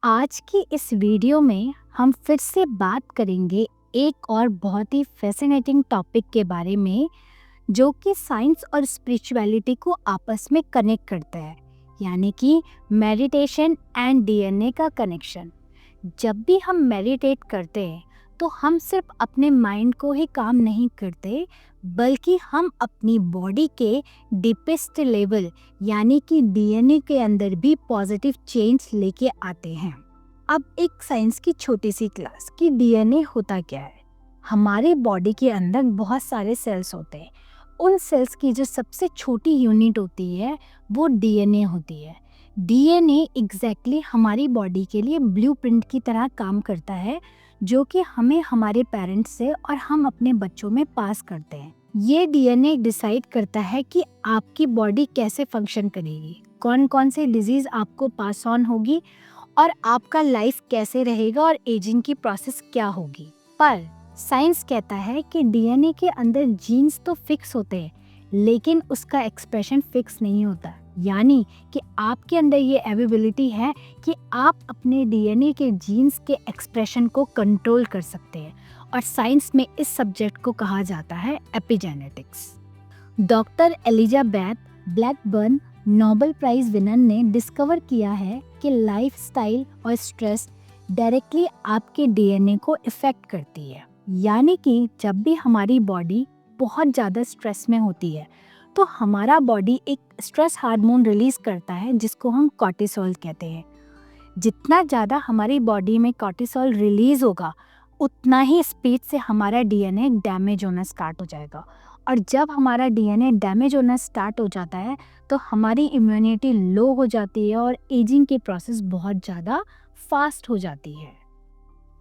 आज की इस वीडियो में हम फिर से बात करेंगे एक और बहुत ही फैसिनेटिंग टॉपिक के बारे में जो कि साइंस और स्पिरिचुअलिटी को आपस में कनेक्ट करता है, यानी कि मेडिटेशन एंड डीएनए का कनेक्शन। जब भी हम मेडिटेट करते हैं तो हम सिर्फ अपने माइंड को ही काम नहीं करते, बल्कि हम अपनी बॉडी के डीपेस्ट लेवल यानी कि डीएनए के अंदर भी पॉजिटिव चेंज लेके आते हैं। अब एक साइंस की छोटी सी क्लास कि डीएनए होता क्या है। हमारे बॉडी के अंदर बहुत सारे सेल्स होते हैं। उन सेल्स की जो सबसे छोटी यूनिट होती है वो डीएनए होती है। डीएनए एग्जैक्टली हमारी बॉडी के लिए ब्लूप्रिंट की तरह काम करता है, जो कि हमें हमारे पेरेंट्स से और हम अपने बच्चों में पास करते हैं। ये डीएनए डिसाइड करता है कि आपकी बॉडी कैसे फंक्शन करेगी, कौन कौन से डिजीज आपको पास ऑन होगी और आपका लाइफ कैसे रहेगा और एजिंग की प्रोसेस क्या होगी। पर साइंस कहता है कि डीएनए के अंदर जीन्स तो फिक्स होते हैं, लेकिन उसका एक्सप्रेशन फिक्स नहीं होता। यानी कि आपके अंदर ये एबिलिटी है कि आप अपने डीएनए के जीन्स के एक्सप्रेशन को कंट्रोल कर सकते हैं, और साइंस में इस सब्जेक्ट को कहा जाता है epigenetics. Doctor Elizabeth Blackburn Nobel prize winner ने डिस्कवर किया है कि लाइफस्टाइल और स्ट्रेस डायरेक्टली आपके डीएनए को इफेक्ट करती है। यानी कि जब भी हमारी बॉडी बहुत ज़्यादा स्ट्रेस में होती है तो हमारा बॉडी एक स्ट्रेस हार्मोन रिलीज करता है जिसको हम कॉर्टिसोल कहते हैं। जितना ज़्यादा हमारी बॉडी में कॉर्टिसोल रिलीज होगा उतना ही स्पीड से हमारा डीएनए डैमेज होना स्टार्ट हो जाएगा, और जब हमारा डीएनए डैमेज होना स्टार्ट हो जाता है तो हमारी इम्यूनिटी लो हो जाती है और एजिंग की प्रोसेस बहुत ज़्यादा फास्ट हो जाती है।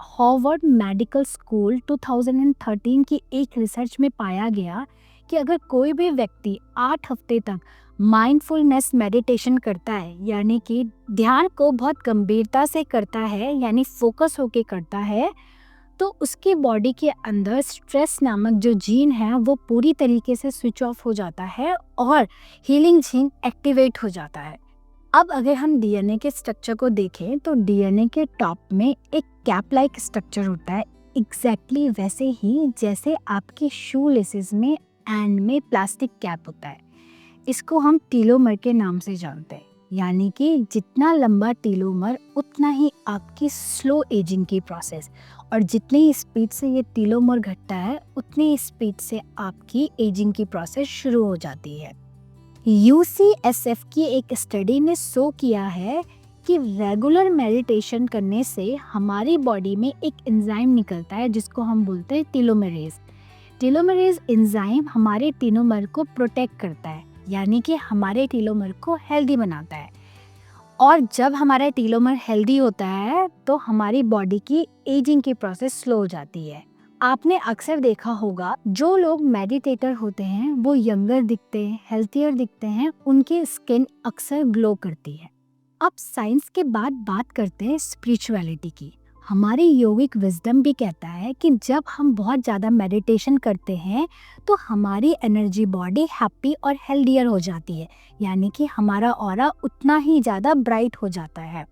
हार्वर्ड मेडिकल स्कूल 2013 की एक रिसर्च में पाया गया कि अगर कोई भी व्यक्ति 8 हफ्ते तक माइंडफुलनेस मेडिटेशन करता है, यानी कि ध्यान को बहुत गंभीरता से करता है, यानी फोकस होके करता है, तो उसकी बॉडी के अंदर स्ट्रेस नामक जो जीन है वो पूरी तरीके से स्विच ऑफ हो जाता है और हीलिंग जीन एक्टिवेट हो जाता है। अब अगर हम डीएनए के स्ट्रक्चर को देखें तो डीएनए के टॉप में एक कैप लाइक स्ट्रक्चर होता है, एग्जैक्टली वैसे ही जैसे आपके शू लेसेस में एंड में प्लास्टिक कैप होता है। इसको हम टीलोमर के नाम से जानते हैं, यानी कि जितना लंबा टीलोमर उतना ही आपकी स्लो एजिंग की प्रोसेस, और जितनी स्पीड से ये टीलोमर घटता है उतनी स्पीड से आपकी एजिंग की प्रोसेस शुरू हो जाती है। यूसीएसएफ की एक स्टडी ने शो किया है कि रेगुलर मेडिटेशन करने से हमारी बॉडी में एक एंजाइम निकलता है जिसको हम बोलते हैं टीलोमेरेज। टीलोमेरेज एंजाइम हमारे टीलोमर को प्रोटेक्ट करता है, यानी कि हमारे टीलोमर को हेल्दी बनाता है। और जब हमारा टीलोमर हेल्दी होता है तो हमारी बॉडी की एजिंग की प्रोसेस स्लो हो जाती है। आपने अक्सर देखा होगा जो लोग मेडिटेटर होते हैं वो यंगर दिखते हैं, हेल्थियर दिखते हैं, उनकी स्किन अक्सर ग्लो करती है। अब साइंस के बाद बात करते हैं स्पिरिचुअलिटी की। हमारी योगिक विजडम भी कहता है कि जब हम बहुत ज़्यादा मेडिटेशन करते हैं तो हमारी एनर्जी बॉडी हैप्पी और हेल्दियर हो जाती है, यानी कि हमारा ऑरा उतना ही ज़्यादा ब्राइट हो जाता है।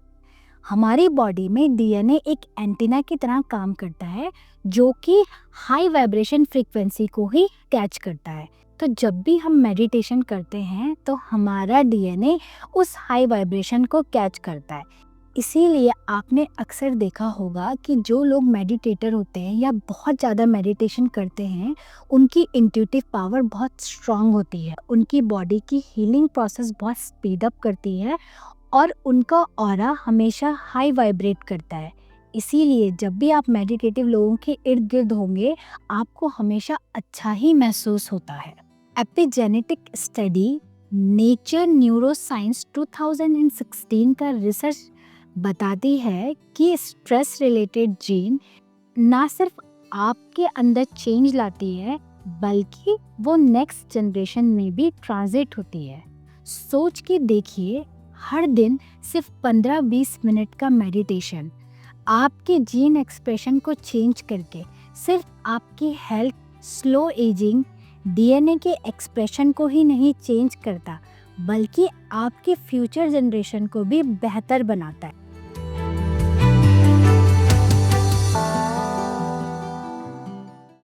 हमारी बॉडी में डीएनए एक एंटीना की तरह काम करता है जो कि हाई वाइब्रेशन फ्रीक्वेंसी को ही कैच करता है। तो जब भी हम मेडिटेशन करते हैं तो हमारा डीएनए उस हाई वाइब्रेशन को कैच करता है। इसीलिए आपने अक्सर देखा होगा कि जो लोग मेडिटेटर होते हैं या बहुत ज़्यादा मेडिटेशन करते हैं उनकी इंट्यूटिव पावर बहुत स्ट्रांग होती है, उनकी बॉडी की हीलिंग प्रोसेस बहुत स्पीड अप करती है और उनका ऑरा हमेशा हाई वाइब्रेट करता है। इसीलिए जब भी आप मेडिटेटिव लोगों के इर्द गिर्द होंगे आपको हमेशा अच्छा ही महसूस होता है। एपिजेनेटिक स्टडी नेचर न्यूरोसाइंस 2016 का रिसर्च बताती है कि स्ट्रेस रिलेटेड जीन ना सिर्फ आपके अंदर चेंज लाती है बल्कि वो नेक्स्ट जनरेशन में भी ट्रांजिट होती है। सोच के देखिए, हर दिन सिर्फ 15-20 मिनट का मेडिटेशन आपके जीन एक्सप्रेशन को चेंज करके सिर्फ आपकी हेल्थ, स्लो एजिंग, डीएनए के एक्सप्रेशन को ही नहीं चेंज करता बल्कि आपके फ्यूचर जनरेशन को भी बेहतर बनाता है।